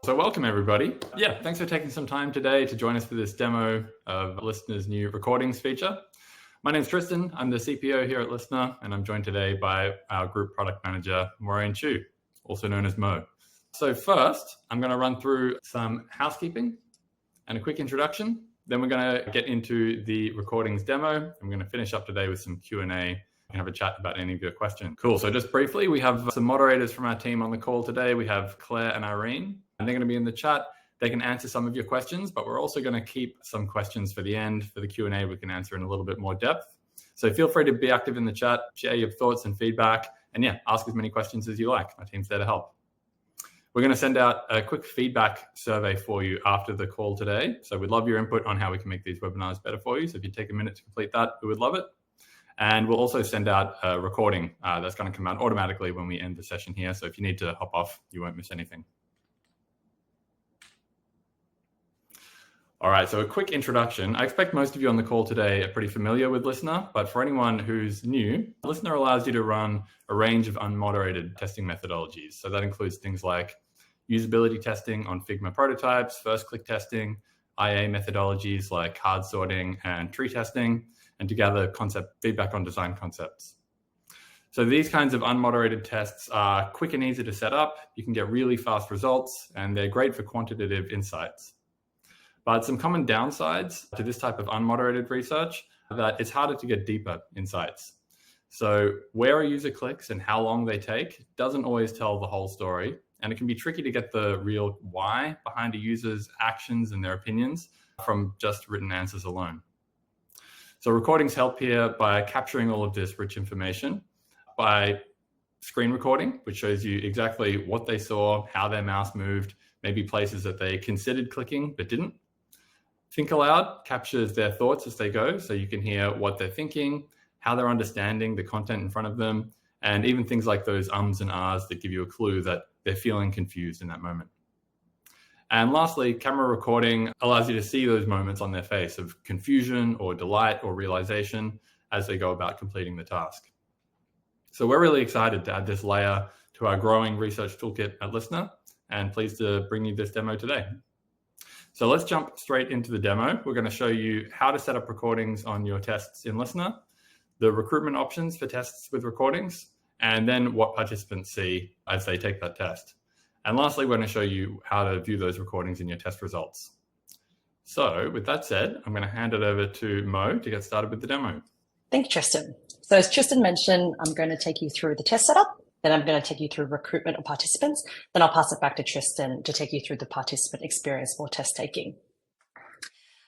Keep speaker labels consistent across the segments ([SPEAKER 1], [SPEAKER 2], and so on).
[SPEAKER 1] So welcome everybody. Yeah, thanks for taking some time today to join us for this demo of Lyssna's new recordings feature. My name's Tristan, I'm the CPO here at Lyssna, and I'm joined today by our group product manager, Maureen, also known as Mo. So first, I'm going to run through some housekeeping and a quick introduction. Then we're going to get into the recordings demo. I'm going to finish up today with some Q&A. We can have a chat about any of your questions. Cool. So just briefly, we have some moderators from our team on the call today. We have Claire and Irene, and they're going to be in the chat. They can answer some of your questions, but we're also going to keep some questions for the end. For the Q&A, we can answer in a little bit more depth. So feel free to be active in the chat, share your thoughts and feedback, and yeah, ask as many questions as you like. My team's there to help. We're going to send out a quick feedback survey for you after the call today. So we'd love your input on how we can make these webinars better for you. So if you take a minute to complete that, we would love it. And we'll also send out a recording that's going to come out automatically when we end the session here. So if you need to hop off, you won't miss anything. All right, so a quick introduction. I expect most of you on the call today are pretty familiar with Lyssna, but for anyone who's new, Lyssna allows you to run a range of unmoderated testing methodologies. So that includes things like usability testing on Figma prototypes, first-click testing, IA methodologies like hard sorting and tree testing, and to gather concept feedback on design concepts. So these kinds of unmoderated tests are quick and easy to set up. You can get really fast results, and they're great for quantitative insights. But some common downsides to this type of unmoderated research are that it's harder to get deeper insights. So where a user clicks and how long they take doesn't always tell the whole story. And it can be tricky to get the real why behind a user's actions and their opinions from just written answers alone. So recordings help here by capturing all of this rich information by screen recording, which shows you exactly what they saw, how their mouse moved, maybe places that they considered clicking but didn't. Think Aloud captures their thoughts as they go, so you can hear what they're thinking, how they're understanding the content in front of them, and even things like those ums and ahs that give you a clue that they're feeling confused in that moment. And lastly, camera recording allows you to see those moments on their face of confusion or delight or realization as they go about completing the task. So we're really excited to add this layer to our growing research toolkit at Lyssna, and pleased to bring you this demo today. So let's jump straight into the demo. We're going to show you how to set up recordings on your tests in Lyssna, the recruitment options for tests with recordings, and then what participants see as they take that test. And lastly, we're going to show you how to view those recordings in your test results. So with that said, I'm going to hand it over to Mo to get started with the demo.
[SPEAKER 2] Thank you, Tristan. So as Tristan mentioned, I'm going to take you through the test setup. Then I'm going to take you through recruitment of participants. Then I'll pass it back to Tristan to take you through the participant experience for test taking.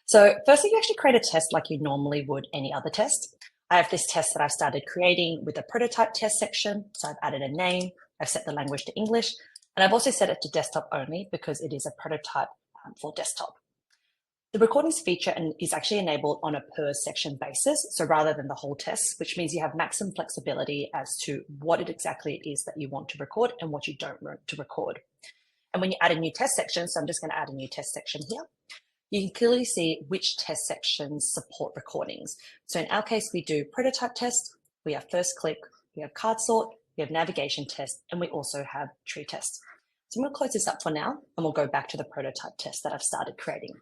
[SPEAKER 2] So firstly, you actually create a test like you normally would any other test. I have this test that I've started creating with a prototype test section. So I've added a name, I've set the language to English, and I've also set it to desktop only because it is a prototype for desktop. The recordings feature is actually enabled on a per section basis, so rather than the whole test, which means you have maximum flexibility as to what it exactly is that you want to record and what you don't want to record. And when you add a new test section, so I'm just going to add a new test section here, you can clearly see which test sections support recordings. So in our case, we do prototype test, we have first click, we have card sort, we have navigation test, and we also have tree test. So I'm going to close this up for now, and we'll go back to the prototype test that I've started creating.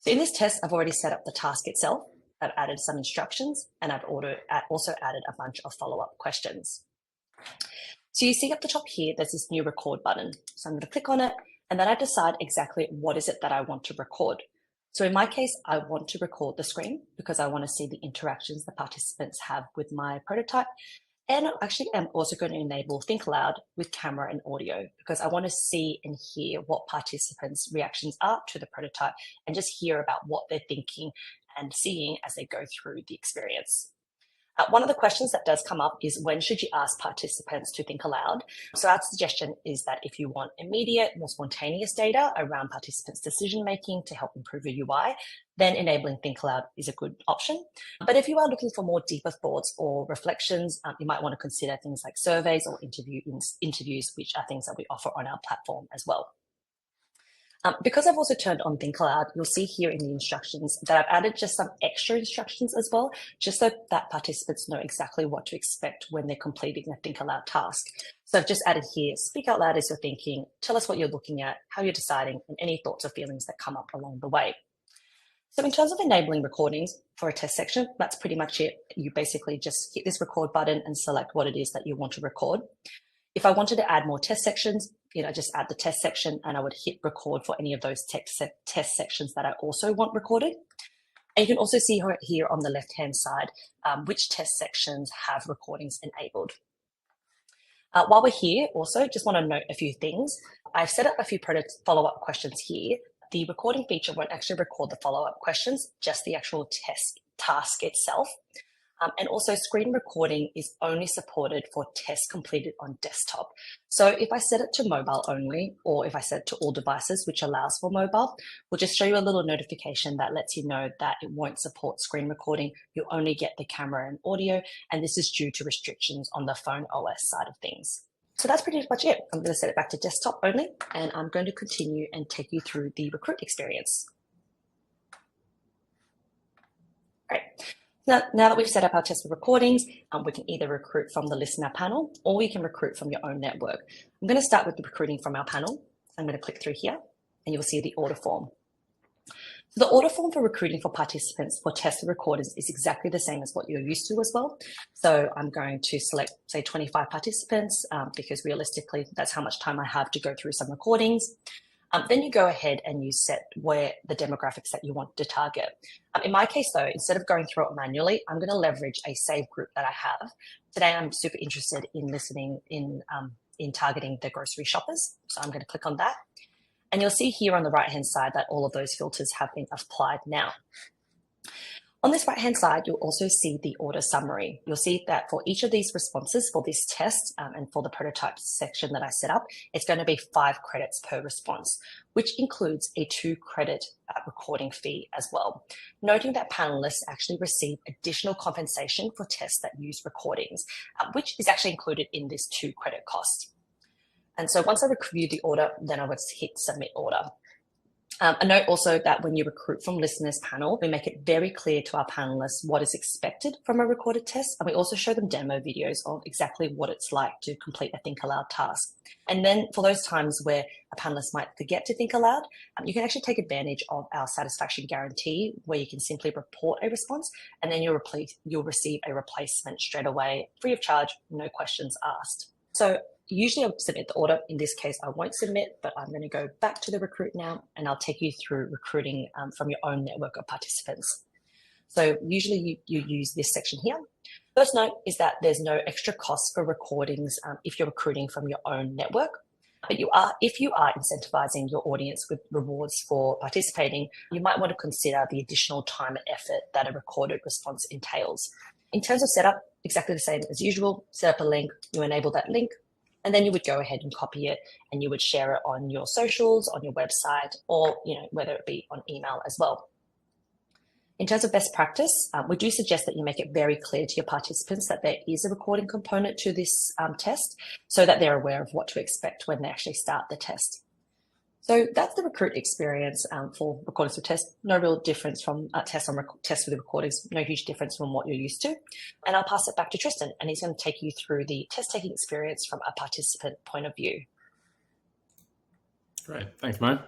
[SPEAKER 2] So in this test, I've already set up the task itself. I've added some instructions, and I've also added a bunch of follow-up questions. So you see up the top here, there's this new record button. So I'm going to click on it, and then I decide exactly what is it that I want to record. So in my case, I want to record the screen because I want to see the interactions the participants have with my prototype. And actually, I'm also going to enable Think Aloud with camera and audio because I want to see and hear what participants' reactions are to the prototype and just hear about what they're thinking and seeing as they go through the experience. One of the questions that does come up is when should you ask participants to think aloud? So our suggestion is that if you want immediate, more spontaneous data around participants' decision-making to help improve your UI, then enabling Think Aloud is a good option. But if you are looking for more deeper thoughts or reflections, you might want to consider things like surveys or interviews, which are things that we offer on our platform as well. Because I've also turned on Think Aloud, you'll see here in the instructions that I've added just some extra instructions as well, just so that participants know exactly what to expect when they're completing a Think Aloud task. So I've just added here, speak out loud as you're thinking, tell us what you're looking at, how you're deciding, and any thoughts or feelings that come up along the way. So in terms of enabling recordings for a test section, that's pretty much it. You basically just hit this record button and select what it is that you want to record. If I wanted to add more test sections, just add the test section and I would hit record for any of those test sections that I also want recorded. And you can also see here on the left-hand side, which test sections have recordings enabled. While we're here, also just want to note a few things. I've set up a few follow-up questions here. The recording feature won't actually record the follow-up questions, just the actual task itself. And also screen recording is only supported for tests completed on desktop. So if I set it to mobile only, or if I set it to all devices, which allows for mobile, we'll just show you a little notification that lets you know that it won't support screen recording. You'll only get the camera and audio, and this is due to restrictions on the phone OS side of things. So that's pretty much it. I'm going to set it back to desktop only, and I'm going to continue and take you through the recruit experience. Great. Now that we've set up our test for recordings, we can either recruit from the Lyssna panel or we can recruit from your own network. I'm going to start with the recruiting from our panel. I'm going to click through here and you'll see the order form. So the order form for recruiting for participants for test recorders is exactly the same as what you're used to as well. So I'm going to select, say, 25 participants because realistically, that's how much time I have to go through some recordings. Then you go ahead and you set where the demographics that you want to target. In my case, though, instead of going through it manually, I'm going to leverage a saved group that I have. Today, I'm super interested in listening in targeting the grocery shoppers. So I'm going to click on that. And you'll see here on the right-hand side that all of those filters have been applied now. On this right-hand side, you'll also see the order summary. You'll see that for each of these responses for this test and for the prototype section that I set up, it's going to be 5 credits per response, which includes a 2 credit recording fee as well. Noting that panelists actually receive additional compensation for tests that use recordings, which is actually included in this 2 credit cost. And so once I review the order, then I would hit submit order. A note also that when you recruit from Lyssna's panel, we make it very clear to our panelists what is expected from a recorded test. And we also show them demo videos of exactly what it's like to complete a Think Aloud task. And then for those times where a panelist might forget to think aloud, you can actually take advantage of our satisfaction guarantee, where you can simply report a response and then you'll receive a replacement straight away, free of charge, no questions asked. So usually I'll submit the order. In this case, I won't submit, but I'm going to go back to the recruit now and I'll take you through recruiting from your own network of participants. So usually you use this section here. First note is that there's no extra cost for recordings if you're recruiting from your own network. But if you are incentivizing your audience with rewards for participating, you might want to consider the additional time and effort that a recorded response entails. In terms of setup, exactly the same as usual. Set up a link, you enable that link, and then you would go ahead and copy it and you would share it on your socials, on your website, or whether it be on email as well. In terms of best practice, we do suggest that you make it very clear to your participants that there is a recording component to this test so that they're aware of what to expect when they actually start the test. So that's the recruit experience for recordings for tests. No real difference from tests with the recordings, no huge difference from what you're used to. And I'll pass it back to Tristan, and he's going to take you through the test taking experience from a participant point of view.
[SPEAKER 1] Great, thanks, Mo.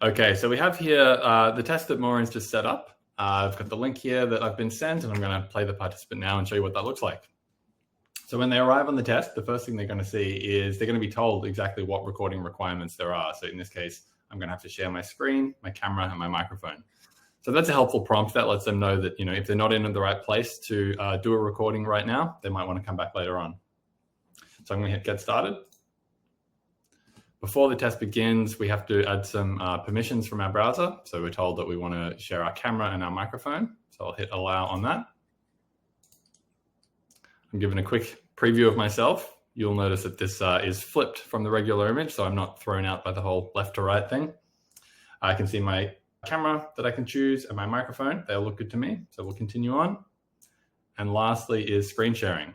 [SPEAKER 1] Okay, so we have here the test that Maureen's just set up. I've got the link here that I've been sent, and I'm going to play the participant now and show you what that looks like. So when they arrive on the test, the first thing they're going to see is they're going to be told exactly what recording requirements there are. So in this case, I'm going to have to share my screen, my camera, and my microphone. So that's a helpful prompt that lets them know that, if they're not in the right place to do a recording right now, they might want to come back later on. So I'm going to hit get started. Before the test begins, we have to add some permissions from our browser. So we're told that we want to share our camera and our microphone. So I'll hit allow on that. I'm given a quick preview of myself. You'll notice that this is flipped from the regular image, so I'm not thrown out by the whole left to right thing. I can see my camera that I can choose and my microphone. They'll look good to me, so we'll continue on. And lastly is screen sharing.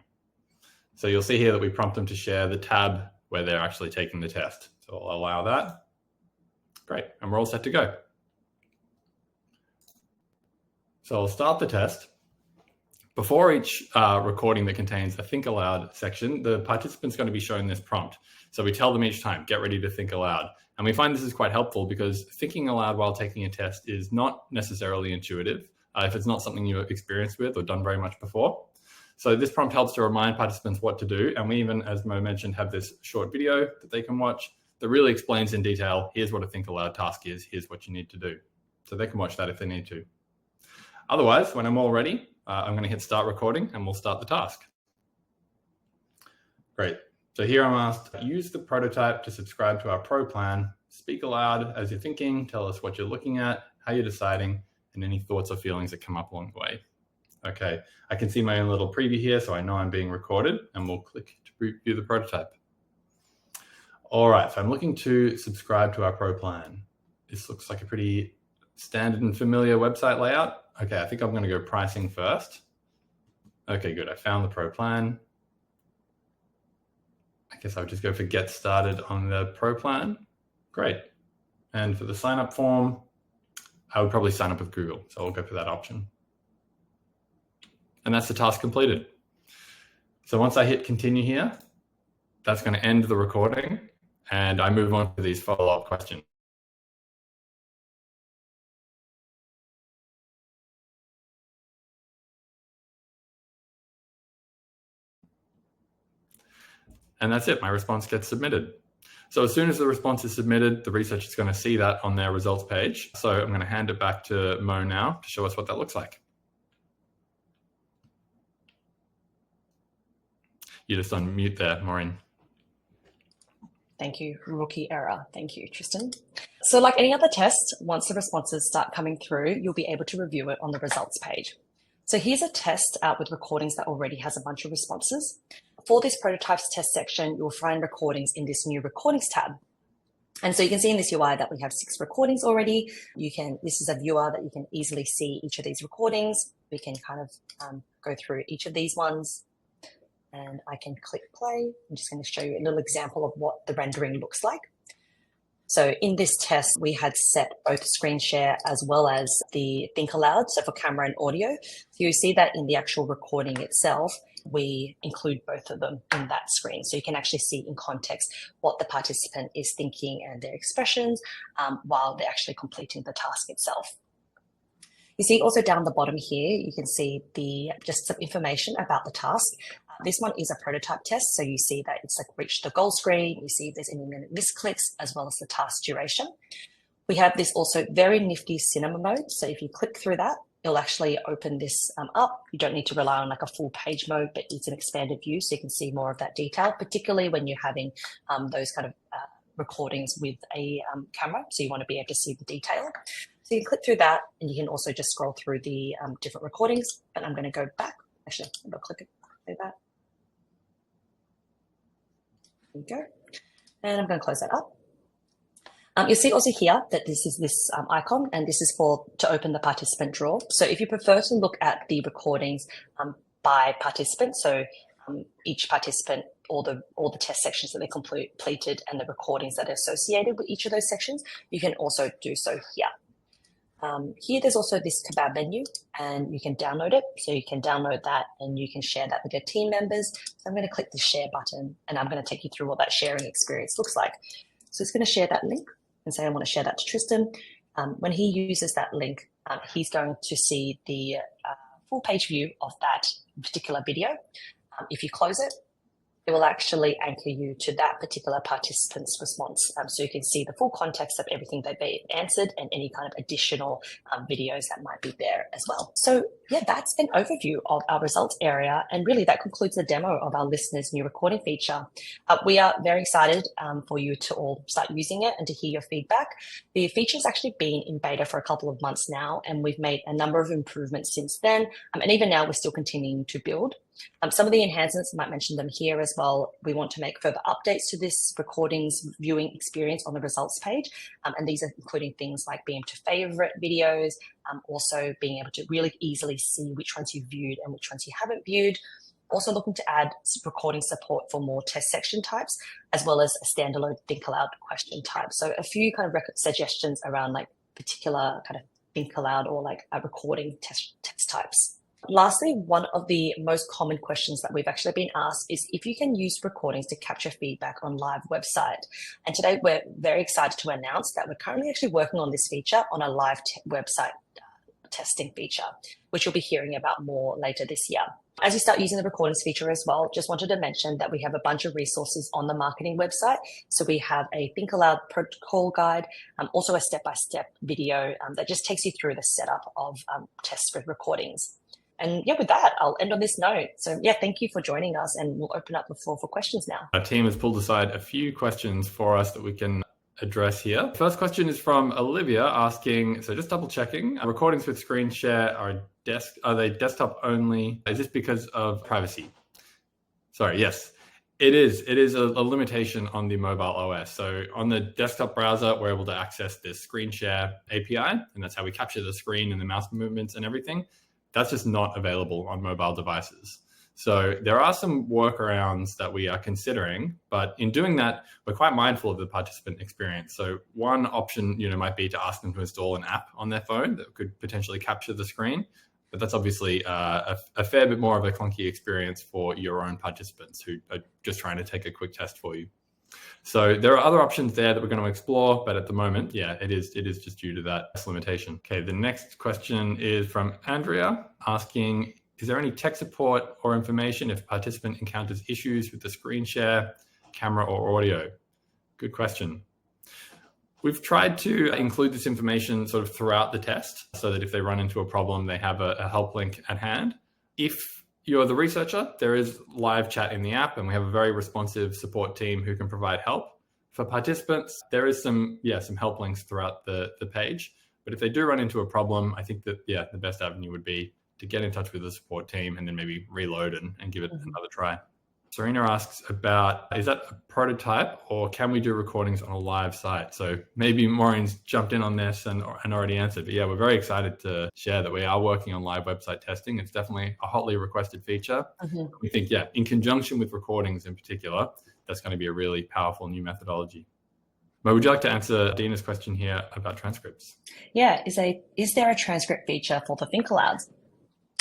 [SPEAKER 1] So you'll see here that we prompt them to share the tab where they're actually taking the test. So I'll allow that. Great, and we're all set to go. So I'll start the test. Before each recording that contains a think aloud section, the participant's going to be shown this prompt. So we tell them each time, get ready to think aloud. And we find this is quite helpful because thinking aloud while taking a test is not necessarily intuitive if it's not something you've experienced with or done very much before. So this prompt helps to remind participants what to do. And we even, as Mo mentioned, have this short video that they can watch that really explains in detail, here's what a think aloud task is, here's what you need to do. So they can watch that if they need to. Otherwise, when I'm all ready, I'm going to hit start recording and we'll start the task. Great. So here I'm asked, use the prototype to subscribe to our pro plan, speak aloud as you're thinking, tell us what you're looking at, how you're deciding, and any thoughts or feelings that come up along the way. Okay, I can see my own little preview here, so I know I'm being recorded, and we'll click to view the prototype. All right, so I'm looking to subscribe to our pro plan. This looks like a pretty standard and familiar website layout. Okay, I think I'm going to go pricing first. Okay, good. I found the pro plan. I guess I would just go for get started on the pro plan. Great. And for the sign up form, I would probably sign up with Google. So I'll go for that option. And that's the task completed. So once I hit continue here, that's going to end the recording and I move on to these follow-up questions. And that's it, my response gets submitted. So as soon as the response is submitted, the researcher is going to see that on their results page. So I'm going to hand it back to Mo now to show us what that looks like. You just unmute there, Maureen.
[SPEAKER 2] Thank you, rookie error. Thank you, Tristan. So like any other test, once the responses start coming through, you'll be able to review it on the results page. So here's a test with recordings that already has a bunch of responses. For this prototypes test section, you'll find recordings in this new recordings tab. And so you can see in this UI that we have 6 recordings already. This is a viewer that you can easily see each of these recordings. We can kind of go through each of these ones and I can click play. I'm just going to show you a little example of what the rendering looks like. So in this test, we had set both screen share as well as the think aloud, so for camera and audio. So you see that in the actual recording itself, we include both of them in that screen. So you can actually see in context what the participant is thinking and their expressions while they're actually completing the task itself. You see also down the bottom here, you can see just some information about the task. This one is a prototype test, so you see that it's like reached the goal screen, you see if there's any minute misclicks, as well as the task duration. We have this also very nifty cinema mode, so if you click through that, it'll actually open this up. You don't need to rely on like a full page mode, but it's an expanded view, so you can see more of that detail, particularly when you're having those kind of recordings with a camera, so you want to be able to see the detail. So you click through that, and you can also just scroll through the different recordings, but I'm going to go back. Actually, I'm going to click that. There you go. And I'm going to close that up. You'll see also here that this is this icon, and this is to open the participant drawer. So if you prefer to look at the recordings by participant, so each participant, all the test sections that they completed and the recordings that are associated with each of those sections, you can also do so here. Here there's also this kebab menu, and you can download it. So you can download that and you can share that with your team members. So I'm going to click the share button and I'm going to take you through what that sharing experience looks like. So it's going to share that link and say I want to share that to Tristan. When he uses that link, he's going to see the full page view of that particular video. If you close it, it will actually anchor you to that particular participant's response. So you can see the full context of everything that they answered and any kind of additional videos that might be there as well. So yeah, that's an overview of our results area. And really that concludes the demo of our listeners' new recording feature. We are very excited for you to all start using it and to hear your feedback. The feature's actually been in beta for a couple of months now, and we've made a number of improvements since then. And even now we're still continuing to build. Some of the enhancements, I might mention them here as well. We want to make further updates to this recordings viewing experience on the results page. And these are including things like being able to favorite videos, also being able to really easily see which ones you've viewed and which ones you haven't viewed. Also looking to add recording support for more test section types, as well as a standalone think aloud question type. So a few kind of suggestions around like particular kind of think aloud or like a recording test types. Lastly, one of the most common questions that we've actually been asked is if you can use recordings to capture feedback on live website. And today we're very excited to announce that we're currently actually working on this feature on a live website testing feature, which you'll be hearing about more later this year. As you start using the recordings feature as well, just wanted to mention that we have a bunch of resources on the marketing website. So we have a Think Aloud protocol guide, also a step-by-step video that just takes you through the setup of tests with recordings. And yeah, with that, I'll end on this note. So yeah, thank you for joining us, and we'll open up the floor for questions now.
[SPEAKER 1] Our team has pulled aside a few questions for us that we can address here. First question is from Olivia asking, so just double checking, recordings with screen share are they desktop only? Is this because of privacy? Sorry, yes, it is. It is a limitation on the mobile OS. So on the desktop browser, we're able to access this screen share API, and that's how we capture the screen and the mouse movements and everything. That's just not available on mobile devices. So there are some workarounds that we are considering, but in doing that, we're quite mindful of the participant experience. So one option, might be to ask them to install an app on their phone that could potentially capture the screen. But that's obviously a fair bit more of a clunky experience for your own participants who are just trying to take a quick test for you. So there are other options there that we're going to explore, but at the moment, yeah, it is just due to that limitation. Okay, the next question is from Andrea asking, is there any tech support or information if a participant encounters issues with the screen share, camera, or audio? Good question. We've tried to include this information sort of throughout the test so that if they run into a problem, they have a help link at hand. If you're the researcher, there is live chat in the app, and we have a very responsive support team who can provide help. For participants, there is some help links throughout the page. But if they do run into a problem, I think that, the best avenue would be to get in touch with the support team and then maybe reload and give it another try. Serena asks about, is that a prototype or can we do recordings on a live site? So maybe Maureen's jumped in on this and already answered, but yeah, we're very excited to share that we are working on live website testing. It's definitely a hotly requested feature. We think, in conjunction with recordings in particular, that's going to be a really powerful new methodology. Mo, would you like to answer Dina's question here about transcripts?
[SPEAKER 2] Yeah, is there a transcript feature for the Think Aloud?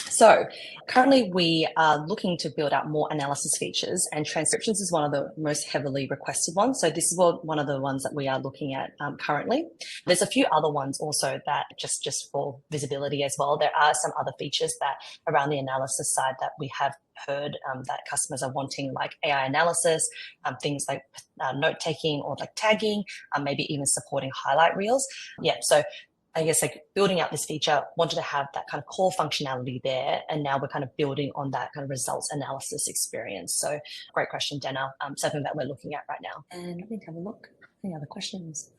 [SPEAKER 2] So currently we are looking to build out more analysis features, and transcriptions is one of the most heavily requested ones. So this is one of the ones that we are looking at currently. There's a few other ones also that just for visibility as well. There are some other features that around the analysis side that we have heard that customers are wanting, like AI analysis, things like note-taking or like tagging, maybe even supporting highlight reels. Yeah, so I guess like building out this feature, wanted to have that kind of core functionality there. And now we're kind of building on that kind of results analysis experience. So great question, Dana. Something that we're looking at right now. And let me have a look. Any other questions?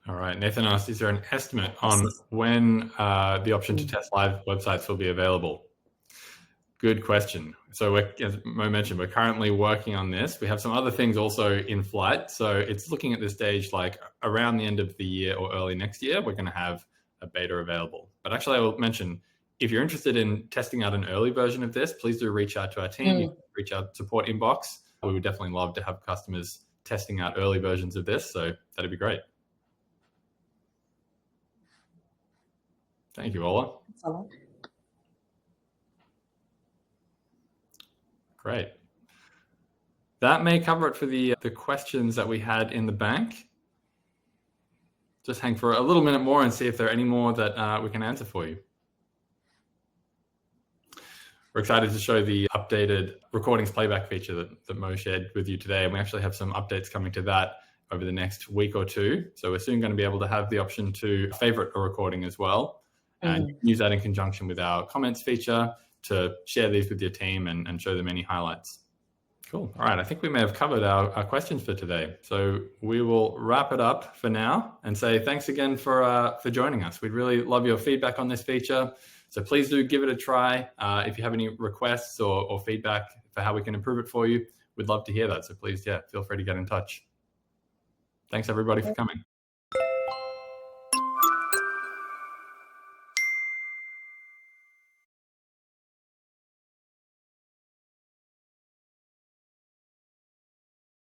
[SPEAKER 1] All right. Nathan asked, is there an estimate on when the option to test live websites will be available? Good question. So as Mo mentioned, we're currently working on this. We have some other things also in flight. So it's looking at this stage like around the end of the year or early next year, we're going to have a beta available. But actually, I will mention, if you're interested in testing out an early version of this, please do reach out to our team, reach out to support inbox. We would definitely love to have customers testing out early versions of this. So that'd be great. Thank you, Ola. Great. That may cover it for the questions that we had in the bank. Just hang for a little minute more and see if there are any more that we can answer for you. We're excited to show the updated recordings playback feature that Mo shared with you today. And we actually have some updates coming to that over the next week or two. So we're soon going to be able to have the option to favorite a recording as well. And use that in conjunction with our comments feature to share these with your team and show them any highlights. Cool. All right. I think we may have covered our questions for today. So we will wrap it up for now and say thanks again for joining us. We'd really love your feedback on this feature. So please do give it a try. If you have any requests or feedback for how we can improve it for you, we'd love to hear that. So please, feel free to get in touch. Thanks everybody for coming.